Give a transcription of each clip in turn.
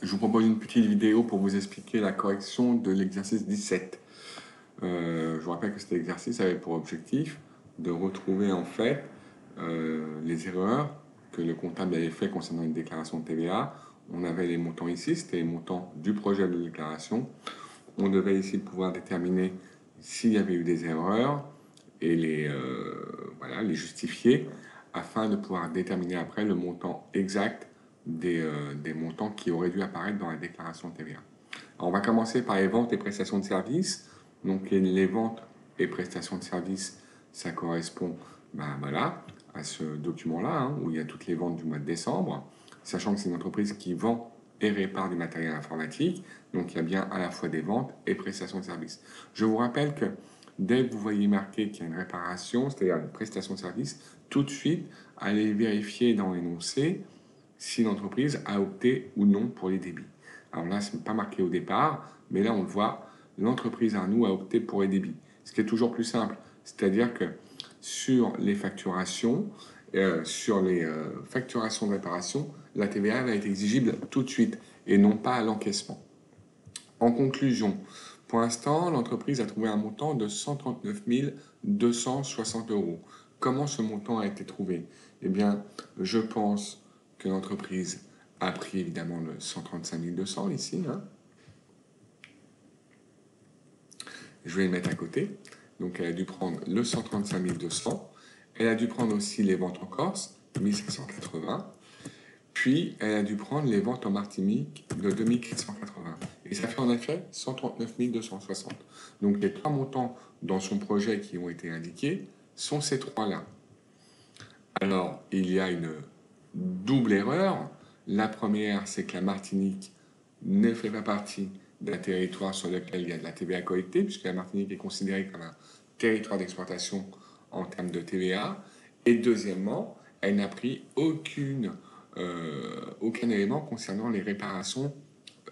Je vous propose une petite vidéo pour vous expliquer la correction de l'exercice 17. Je vous rappelle que cet exercice avait pour objectif de retrouver en fait les erreurs que le comptable avait fait concernant une déclaration de TVA. On avait les montants ici, c'était les montants du projet de déclaration. On devait ici pouvoir déterminer s'il y avait eu des erreurs et les justifier afin de pouvoir déterminer après le montant exact des montants qui auraient dû apparaître dans la déclaration de TVA. Alors on va commencer par les ventes et prestations de services. Donc les ventes et prestations de services, ça correspond à ce document-là, où il y a toutes les ventes du mois de décembre, sachant que c'est une entreprise qui vend et répare du matériel informatique, donc il y a bien à la fois des ventes et prestations de services. Je vous rappelle que dès que vous voyez marqué qu'il y a une réparation, c'est-à-dire une prestation de service, tout de suite, allez vérifier dans l'énoncé si l'entreprise a opté ou non pour les débits. Alors là, ce n'est pas marqué au départ, mais là, on le voit, l'entreprise Arnoux a opté pour les débits. Ce qui est toujours plus simple, c'est-à-dire que sur les facturations, facturations de réparation, la TVA va être exigible tout de suite et non pas à l'encaissement. En conclusion, pour l'instant, l'entreprise a trouvé un montant de 139 260 euros. Comment ce montant a été trouvé? Eh bien, je pense que l'entreprise a pris évidemment le 135 200 ici. Je vais le mettre à côté. Donc, elle a dû prendre le 135 200. Elle a dû prendre aussi les ventes en Corse, 1580. Puis, elle a dû prendre les ventes en Martinique de 2480. Et ça fait en effet 139 260. Donc, les trois montants dans son projet qui ont été indiqués sont ces trois-là. Alors, il y a une double erreur. La première, c'est que la Martinique ne fait pas partie d'un territoire sur lequel il y a de la TVA collectée, puisque la Martinique est considérée comme un territoire d'exploitation en termes de TVA. Et deuxièmement, elle n'a pris aucun élément concernant les réparations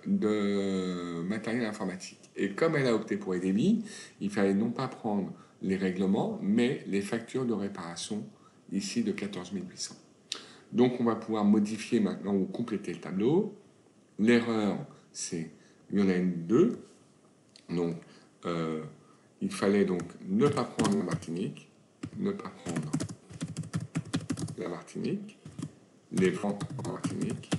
de matériel informatique. Et comme elle a opté pour les débits, il fallait non pas prendre les règlements, mais les factures de réparation ici de 14 800. Donc on va pouvoir modifier maintenant ou compléter le tableau. L'erreur, c'est, il y en a une 2. Donc il fallait donc ne pas prendre la Martinique, les ventes en Martinique,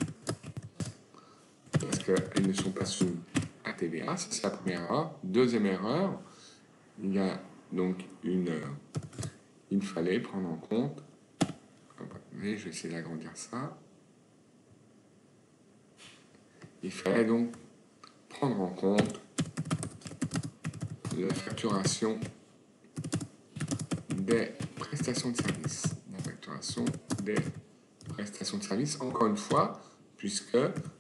parce qu'elles ne sont pas soumises à TVA. Ça, c'est la première erreur. Deuxième erreur, il y a donc il fallait prendre en compte, mais je vais essayer d'agrandir ça. Il fallait donc prendre en compte la facturation des prestations de services. Encore une fois, puisque,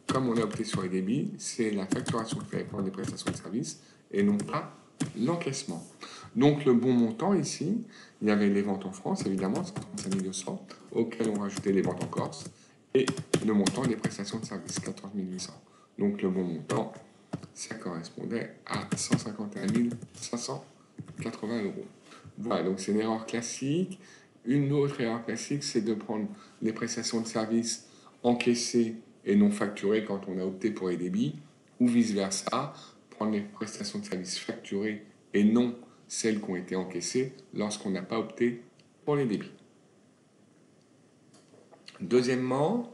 comme on a opté sur les débits, c'est la facturation qui fait prendre des prestations de services et non pas l'encaissement. Donc, le bon montant ici, il y avait les ventes en France, évidemment, 135 200, auxquelles on rajoutait les ventes en Corse, et le montant des prestations de services, 14 800. Donc, le bon montant, ça correspondait à 151 580 euros. Voilà, donc c'est une erreur classique. Une autre erreur classique, c'est de prendre les prestations de services encaissées et non facturées quand on a opté pour les débits, ou vice-versa, prendre les prestations de services facturées et non celles qui ont été encaissées lorsqu'on n'a pas opté pour les débits. Deuxièmement,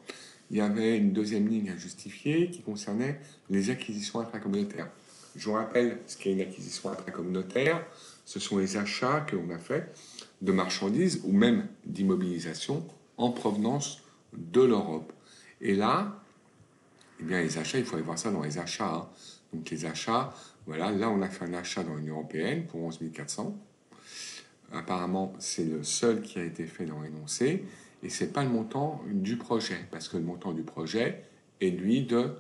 il y avait une deuxième ligne à justifier qui concernait les acquisitions intracommunautaires. Je vous rappelle ce qu'est une acquisition intracommunautaire. Ce sont les achats que l'on a fait de marchandises ou même d'immobilisation en provenance de l'Europe. Et là, eh bien, les achats, il faut aller voir ça dans les achats. Donc les achats, voilà, là on a fait un achat dans l'Union européenne pour 11 400. Apparemment, c'est le seul qui a été fait dans l'énoncé. Et ce n'est pas le montant du projet, parce que le montant du projet est, lui, de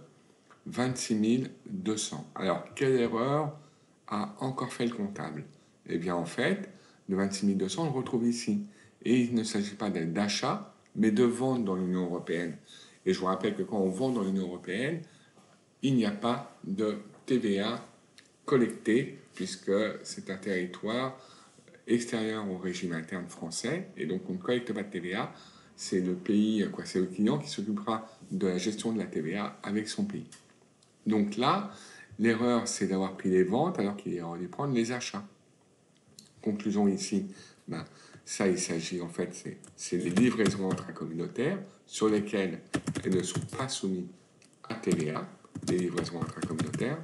26 200. Alors, quelle erreur a encore fait le comptable? Eh bien, en fait, le 26 200, on le retrouve ici. Et il ne s'agit pas d'achat, mais de vente dans l'Union européenne. Et je vous rappelle que quand on vend dans l'Union européenne, il n'y a pas de TVA collectée, puisque c'est un territoire extérieur au régime interne français, et donc on ne collecte pas de TVA. C'est le pays, c'est le client qui s'occupera de la gestion de la TVA avec son pays. Donc là, l'erreur, c'est d'avoir pris les ventes alors qu'il aurait dû prendre les achats. Conclusion ici, ben, ça, il s'agit en fait, c'est les livraisons intracommunautaires sur lesquelles elles ne sont pas soumises à TVA, les livraisons intracommunautaires.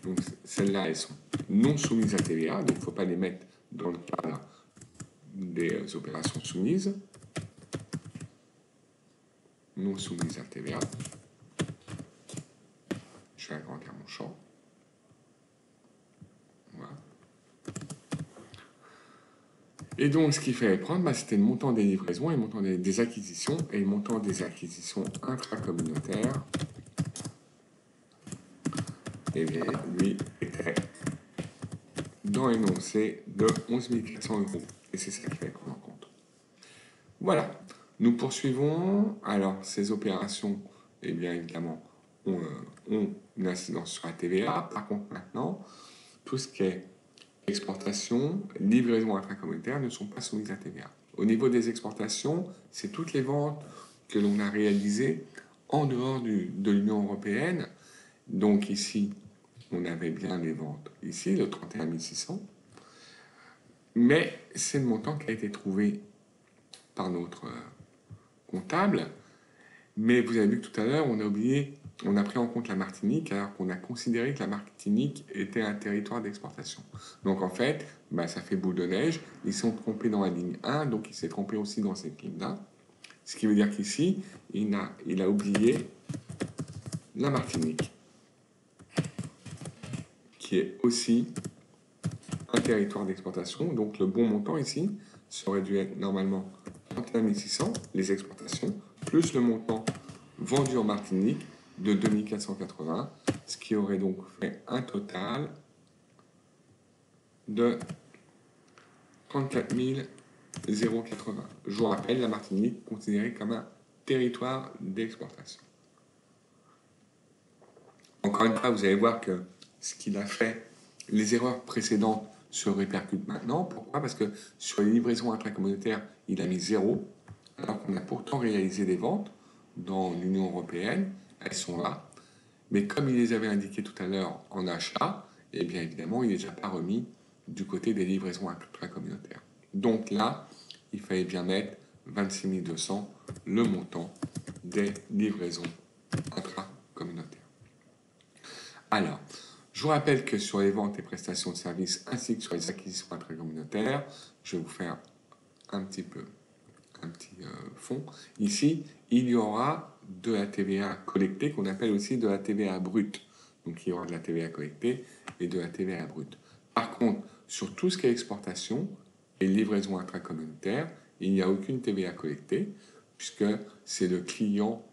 Donc celles-là, elles sont non soumises à TVA, donc il ne faut pas les mettre dans le cadre des opérations soumises, non soumises à TVA. Je vais agrandir mon champ. Voilà. Et donc, ce qu'il fallait prendre, c'était le montant des livraisons, et le montant des acquisitions, et le montant des acquisitions intracommunautaires. Et bien, lui était dans l'énoncé de 11 400 €. Et c'est ça qu'il fallait prendre en compte. Voilà. Nous poursuivons. Alors, ces opérations, eh bien, évidemment, ont une incidence sur la TVA. Par contre, maintenant, tout ce qui est exportation, livraison intracommunautaire ne sont pas soumises à TVA. Au niveau des exportations, c'est toutes les ventes que l'on a réalisées en dehors de l'Union européenne. Donc ici, on avait bien les ventes ici, le 31 600. Mais c'est le montant qui a été trouvé par notre comptable. Mais vous avez vu que tout à l'heure, on a pris en compte la Martinique alors qu'on a considéré que la Martinique était un territoire d'exportation. Donc en fait, ça fait boule de neige. Ils sont trompés dans la ligne 1, donc il s'est trompé aussi dans cette ligne-là. Ce qui veut dire qu'ici, il a oublié la Martinique, qui est aussi un territoire d'exportation. Donc le bon montant ici serait dû être normalement 31 600, les exportations, plus le montant vendu en Martinique de 2480, ce qui aurait donc fait un total de 34 080. Je vous rappelle, la Martinique considérée comme un territoire d'exportation. Encore une fois, vous allez voir que ce qu'il a fait, les erreurs précédentes se répercutent maintenant. Pourquoi? Parce que sur les livraisons intracommunautaires, il a mis 0, alors qu'on a pourtant réalisé des ventes dans l'Union européenne. Elles sont là. Mais comme il les avait indiquées tout à l'heure en achat, eh bien évidemment, il ne les a pas remis du côté des livraisons intracommunautaires. Donc là, il fallait bien mettre 26 200, le montant des livraisons intracommunautaires. Alors, je vous rappelle que sur les ventes et prestations de services ainsi que sur les acquisitions intracommunautaires, je vais vous faire un petit fond. Ici, il y aura de la TVA collectée qu'on appelle aussi de la TVA brute. Donc il y aura de la TVA collectée et de la TVA brute. Par contre, sur tout ce qui est exportation et livraison intracommunautaire, il n'y a aucune TVA collectée puisque c'est le client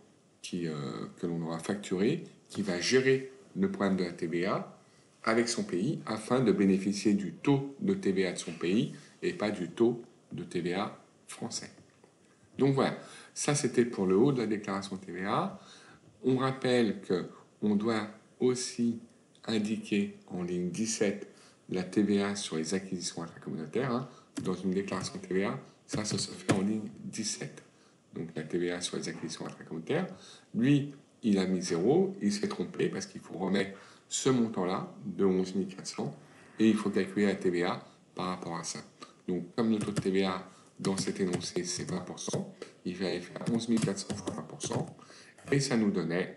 que l'on aura facturé qui va gérer le problème de la TVA avec son pays afin de bénéficier du taux de TVA de son pays et pas du taux de TVA français. Donc voilà, ça c'était pour le haut de la déclaration TVA. On rappelle qu'on doit aussi indiquer en ligne 17 la TVA sur les acquisitions intracommunautaires. Dans une déclaration TVA, ça se fait en ligne 17. Donc la TVA sur les acquisitions intracommunautaires. Lui, il a mis 0, il s'est trompé parce qu'il faut remettre ce montant-là de 11 400 et il faut calculer la TVA par rapport à ça. Donc comme le taux de TVA dans cet énoncé c'est 20%, il fallait faire 11 400 fois 20% et ça nous donnait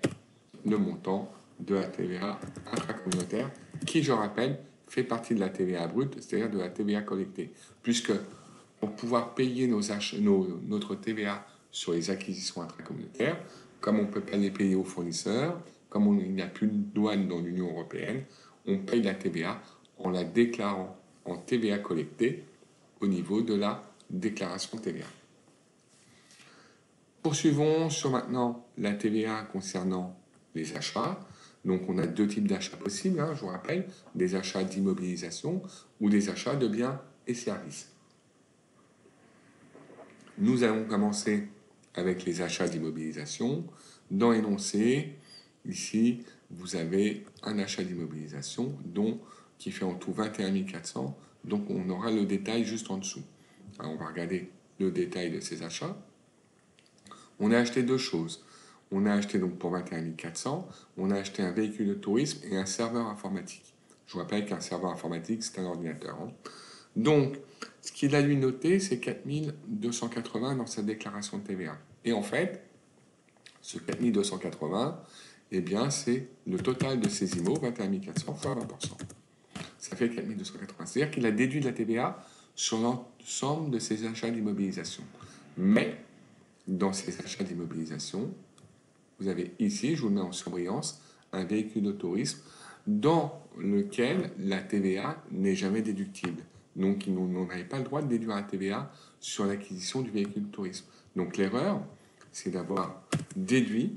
le montant de la TVA intracommunautaire qui, je rappelle, fait partie de la TVA brute, c'est-à-dire de la TVA collectée. Puisque pour pouvoir payer notre TVA sur les acquisitions intracommunautaires, comme on ne peut pas les payer aux fournisseurs, comme il n'y a plus de douane dans l'Union européenne, on paye la TVA en la déclarant en TVA collectée au niveau de la déclaration TVA. Poursuivons sur maintenant la TVA concernant les achats. Donc on a deux types d'achats possibles, je vous rappelle, des achats d'immobilisation ou des achats de biens et services. Nous allons commencer avec les achats d'immobilisation. Dans l'énoncé, ici, vous avez un achat d'immobilisation qui fait en tout 21 400. Donc on aura le détail juste en dessous. Alors, on va regarder le détail de ces achats. On a acheté deux choses. on a acheté donc pour 21 400, on a acheté un véhicule de tourisme et un serveur informatique. Je vous rappelle qu'un serveur informatique, c'est un ordinateur. Hein. Donc, ce qu'il a lui noté, c'est 4 280 dans sa déclaration de TVA. Et en fait, ce 4 280, eh bien, c'est le total de ses IMO, 21 400 fois 20%. Ça fait 4 280. C'est-à-dire qu'il a déduit de la TVA sur l'ensemble de ses achats d'immobilisation. Mais, dans ces achats d'immobilisation, vous avez ici, je vous le mets en surbrillance, un véhicule de tourisme dans lequel la TVA n'est jamais déductible. Donc, on n'avait pas le droit de déduire la TVA sur l'acquisition du véhicule de tourisme. Donc, l'erreur, c'est d'avoir déduit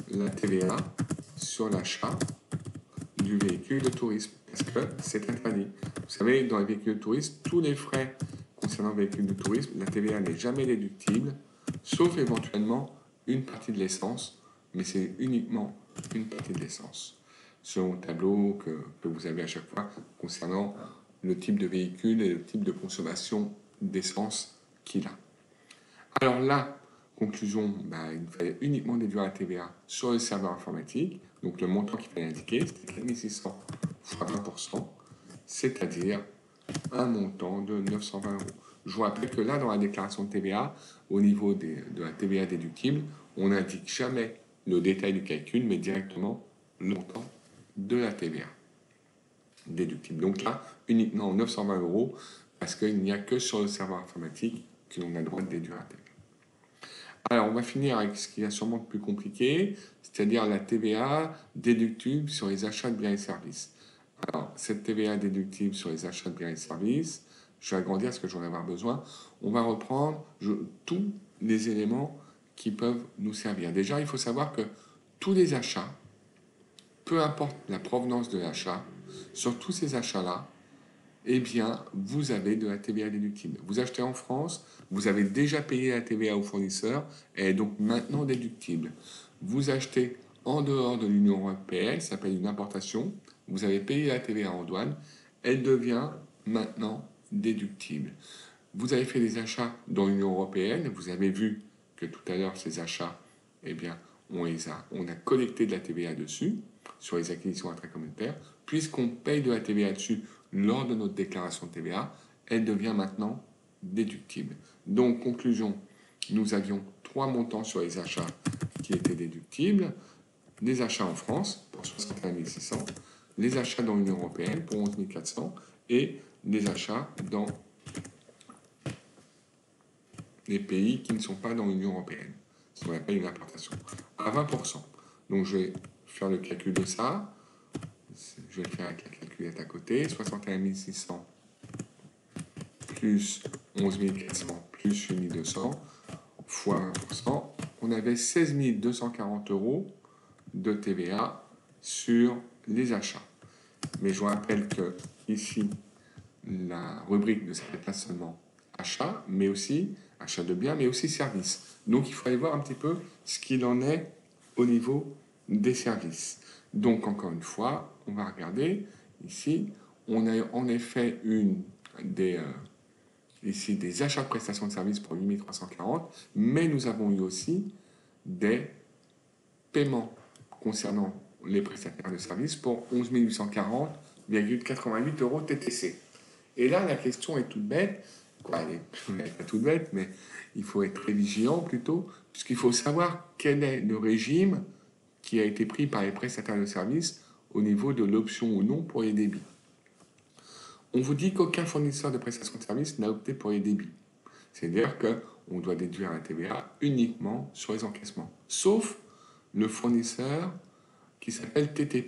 la TVA sur l'achat du véhicule de tourisme, parce que c'est interdit. Vous savez, dans les véhicules de tourisme, tous les frais concernant le véhicule de tourisme, la TVA n'est jamais déductible, sauf éventuellement une partie de l'essence, mais c'est uniquement une partie de l'essence, selon le tableau que vous avez à chaque fois concernant le type de véhicule et le type de consommation d'essence qu'il a. Alors là, conclusion, il fallait uniquement déduire la TVA sur le serveur informatique, donc le montant qu'il fallait indiquer, c'était 4600 fois 20%, c'est-à-dire un montant de 920 euros. Je vous rappelle que là, dans la déclaration de TVA, au niveau de la TVA déductible, on n'indique jamais le détail du calcul, mais directement le montant de la TVA déductible. Donc là, uniquement 920 euros, parce qu'il n'y a que sur le serveur informatique que l'on a le droit de déduire la TVA. Alors, on va finir avec ce qui est sûrement le plus compliqué, c'est-à-dire la TVA déductible sur les achats de biens et services. Alors, cette TVA déductible sur les achats de biens et services, je vais agrandir ce que j'en ai avoir besoin. On va reprendre tous les éléments qui peuvent nous servir. Déjà, il faut savoir que tous les achats, peu importe la provenance de l'achat, sur tous ces achats-là, eh bien, vous avez de la TVA déductible. Vous achetez en France, vous avez déjà payé la TVA au fournisseur, elle est donc maintenant déductible. Vous achetez en dehors de l'Union européenne, ça s'appelle une importation, vous avez payé la TVA en douane, elle devient maintenant déductible. Vous avez fait des achats dans l'Union européenne, vous avez vu que tout à l'heure, ces achats, eh bien, on a collecté de la TVA dessus, sur les acquisitions intracommunautaires, puisqu'on paye de la TVA dessus lors de notre déclaration de TVA, elle devient maintenant déductible. Donc, conclusion, nous avions 3 montants sur les achats qui étaient déductibles, les achats en France pour 61 600, les achats dans l'Union européenne pour 11 400 et les achats dans les pays qui ne sont pas dans l'Union européenne, ce qu'on appelle une importation, à 20%. Donc, je vais faire le calcul de ça. Je vais le faire avec la calculette à côté. 61 600 plus 11 400 plus 8 200 fois 1%. On avait 16 240 euros de TVA sur les achats. Mais je vous rappelle que ici, la rubrique ne s'appelle pas seulement achat, mais aussi achat de biens, mais aussi services. Donc il faut aller voir un petit peu ce qu'il en est au niveau des services. Donc encore une fois, on va regarder ici, on a en effet ici des achats de prestations de services pour 8 340, mais nous avons eu aussi des paiements concernant les prestataires de services pour 11 840,88 euros TTC. Et là, la question est toute bête. Elle n'est pas toute bête, mais il faut être très vigilant plutôt, puisqu'il faut savoir quel est le régime qui a été pris par les prestataires de services au niveau de l'option ou non pour les débits. On vous dit qu'aucun fournisseur de prestations de services n'a opté pour les débits. C'est-à-dire qu'on doit déduire la TVA uniquement sur les encaissements, sauf le fournisseur qui s'appelle TT+.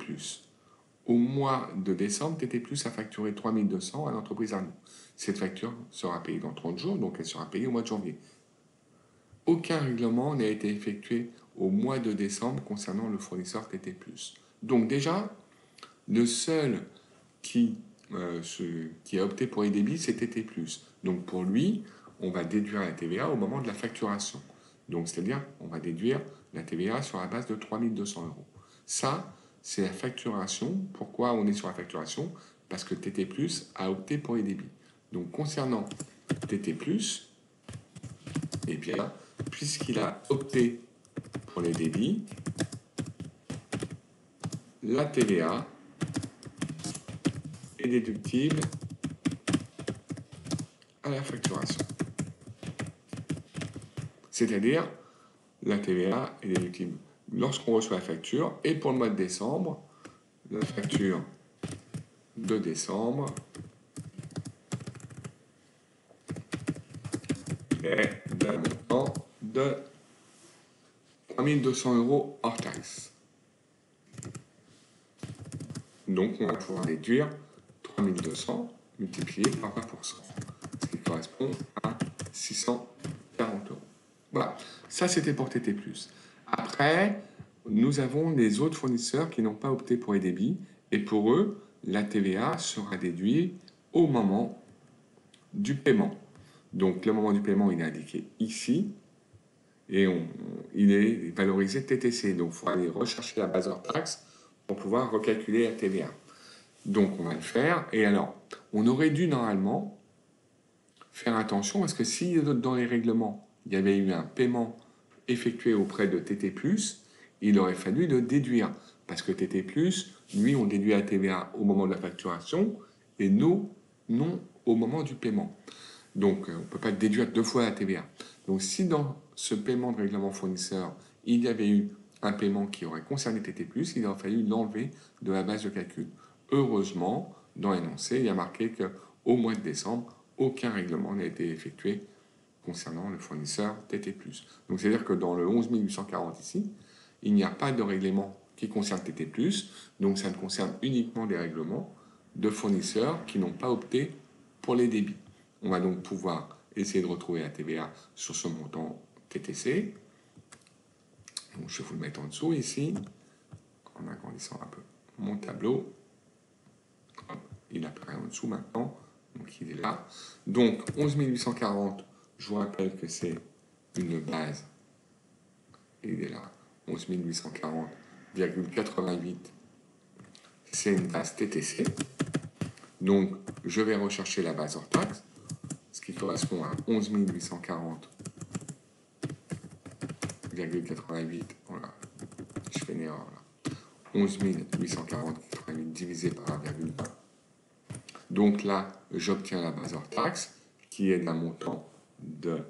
Au mois de décembre, TT+ a facturé 3 200 à l'entreprise Arnaud. Cette facture sera payée dans 30 jours, donc elle sera payée au mois de janvier. Aucun règlement n'a été effectué au mois de décembre concernant le fournisseur TT+. Donc déjà, le seul qui a opté pour les débits, c'est TT+. Donc pour lui, on va déduire la TVA au moment de la facturation. Donc c'est-à-dire, on va déduire la TVA sur la base de 3 200 euros. Ça, c'est la facturation. Pourquoi on est sur la facturation? Parce que TT+, a opté pour les débits. Donc concernant TT+, eh bien, puisqu'il a opté pour les débits, la TVA est déductible à la facturation. C'est-à-dire, la TVA est déductible lorsqu'on reçoit la facture, et pour le mois de décembre, la facture de décembre est d'un montant de 3 200 € hors taxe. Donc, on va pouvoir déduire 3 200 multiplié par 20%, ce qui correspond à 640 €. Voilà, ça c'était pour TT+. Après, nous avons les autres fournisseurs qui n'ont pas opté pour les débits, et pour eux, la TVA sera déduite au moment du paiement. Donc, le moment du paiement, il est indiqué ici, et il est valorisé TTC. Donc, il faut aller rechercher la base hors taxe pour pouvoir recalculer la TVA. Donc, on va le faire. Et alors, on aurait dû normalement faire attention, parce que si dans les règlements, il y avait eu un paiement effectué auprès de TT+, il aurait fallu le déduire. Parce que TT+, lui, on déduit la TVA au moment de la facturation, et nous, non au moment du paiement. Donc, on ne peut pas déduire deux fois la TVA. Donc, si dans ce paiement de règlement fournisseur, il y avait eu un paiement qui aurait concerné TT+, il aurait fallu l'enlever de la base de calcul. Heureusement, dans l'énoncé, il y a marqué qu'au mois de décembre, aucun règlement n'a été effectué concernant le fournisseur TT+. Donc, c'est-à-dire que dans le 11 840 ici, il n'y a pas de règlement qui concerne TT+, donc ça ne concerne uniquement des règlements de fournisseurs qui n'ont pas opté pour les débits. On va donc pouvoir essayer de retrouver la TVA sur ce montant TTC. Donc, je vais vous le mettre en dessous ici, en agrandissant un peu mon tableau. Hop, il apparaît en dessous maintenant, donc il est là. Donc 11 840, je vous rappelle que c'est une base, il est là, 11 840,88, c'est une base TTC. Donc je vais rechercher la base hors taxe, ce qui correspond à 11 840,88, voilà, je fais une erreur là, 11 840,88 divisé par 1,20. Donc là, j'obtiens la base hors taxe, qui est d'un montant de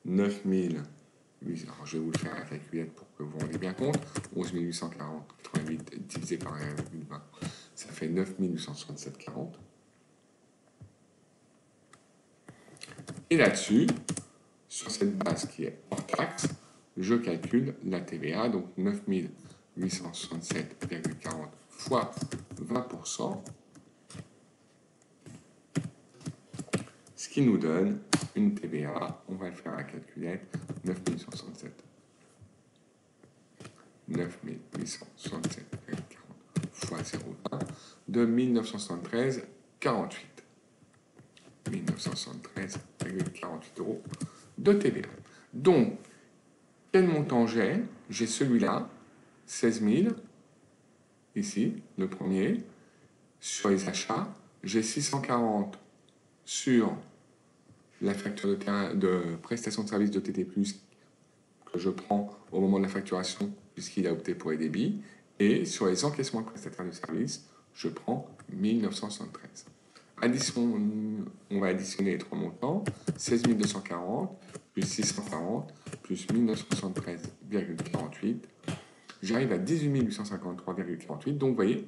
9 000. Alors je vais vous le faire à la calculette pour que vous vous rendiez bien compte. 11 840,88 divisé par 1,20, ça fait 9 867,40. Et là-dessus, sur cette base qui est hors taxe, je calcule la TVA, donc 9 867,40 fois 20%, ce qui nous donne une TVA, on va le faire à la calculette, 9 867. 9 867,40 fois 0,20 de 1973,48. 1973,48 € de TVA. Donc, quel montant j'ai? J'ai celui-là, 16 000, ici, le premier, sur les achats. J'ai 640 sur la facture de prestation de service de TT+, que je prends au moment de la facturation, puisqu'il a opté pour les débits. Et sur les encaissements de prestataires de service, je prends 1973. On va additionner les trois montants, 16 240 plus 640 plus 1973,48. J'arrive à 18 853,48. Donc, vous voyez,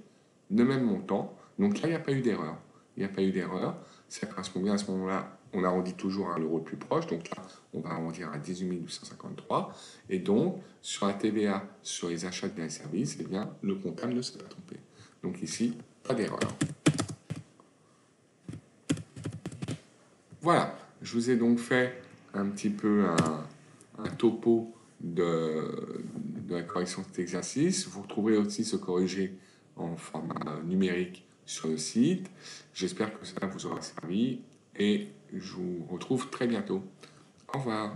le même montant. Donc là, il n'y a pas eu d'erreur. Il n'y a pas eu d'erreur. Ça correspond bien à ce moment-là. On arrondit toujours à l'euro le plus proche. Donc là, on va arrondir à 18 853. Et donc, sur la TVA, sur les achats de biens et services, eh bien, le comptable ne s'est pas trompé. Donc ici, pas d'erreur. Voilà, je vous ai donc fait un petit peu un topo de la correction de cet exercice. Vous retrouverez aussi ce corrigé en format numérique sur le site. J'espère que ça vous aura servi et je vous retrouve très bientôt. Au revoir.